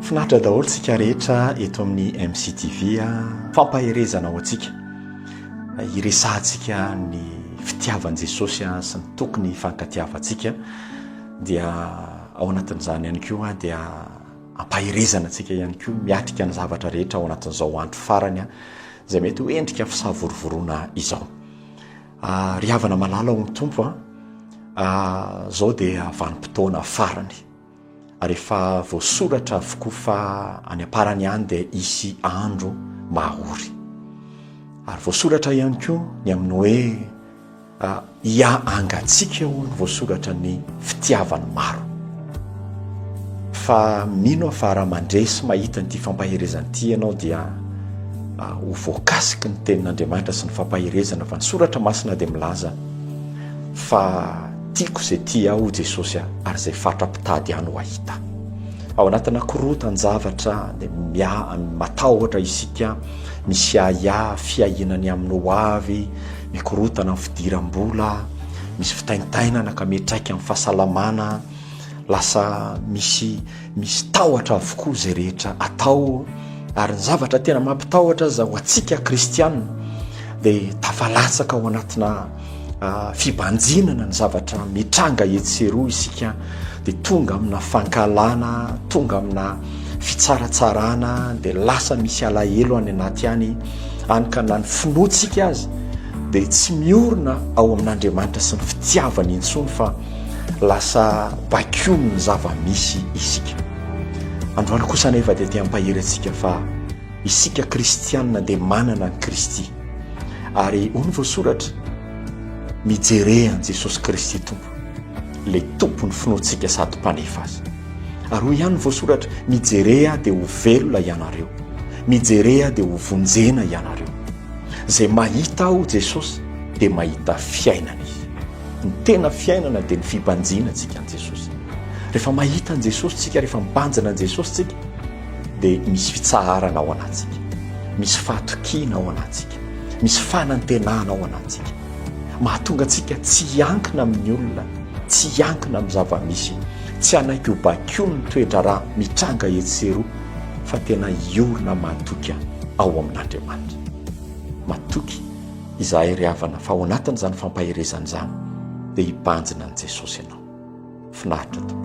Finaritra daholo tsika rehetra eto amin'ny MCTV fampaherezana ho antsika iresahantsika ny fitiavan'i Jesosy sy ny tokony fankatiavantsika dia ao anatin'izany ihany koa dia ampaherezana antsika ihany koa miatrika ny zavatra rehetra ao anatin'izao andro farany izay mety ho endrika fisavorovoroana izao. Ry havana malala ho ny tompo zao dia vanim-potoana farany ary efa voasoratra avokoa fa any am-parany any dia isy andro mahory ary voasoratra ihany koa ny amin'ny hoe angatsika ho ny voasoratra ny fitiavany maro fa mino fa raha mandresy mahita nyity fampaherezan'ity ianao dia ho voakasiky ny tenin'Andriamanitra sy ny fampaherezana fa ny soratra masina dia milaza fa tiako izay tia aho Jesosy ary izay fatra-pitady ihany ho ahita. Ao anatina korotany zavatra dia matahotra isika misy fiahinany amin'ny ho avy mikorotana amin'ny fidiram-bola misy fitaintainana ka metraika amin'ny fahasalamana lasa misy tahotra avokoa izay rehetra atao ary ny zavatra tena mampitahotra za ho antsika kristianina dia tafalatsaka ao anatina fibanjinana ny zavatra mitranga etseroa isika dia tonga amina fankalana tonga amina fitsaratsarana dia lasa misy alahelo any anaty any ka na ny finoatsika azy dia tsy miorina ao amin'Andriamanitra sy ny fitiavany intsony fa lasa bakiomy ny zava-misy isika. Androany kosa nefa dia tia ampahery antsika fa isika kristianina dia manana ny Kristy ary hono voasoratra mijerehan Jesosy Kristy tompo le tompony finoatsika sady mpanefa azy ary hoy ihany voasoratra mijereha dia ho velona ianareo mijereha dia ho vonjena ianareo zay mahita aho Jesosy dia mahita fiainana izy ny tena fiainana dia ny fibanjina tsika an Jesosy rehefa mahita an Jesosy tsika rehefa mibanjana an Jesosy tsika dia misy fitsaharana ao anatsika misy fahatokiana ao anatsika misy fanantenana ao anatsika mahatonga antsika tsy hiankina amin'ny olona tsy hiankina amin'ny zava-misy tsy hanaiky ho bakio ny toetra raha mitranga etseroa fa tena hiorina mahatoky ao amin'Andriamanitra mahatoky izahay ry havana fa ao anatin'izany fampaherezana izany dia hibanjina an Jesosy ianao finaritra tompoko.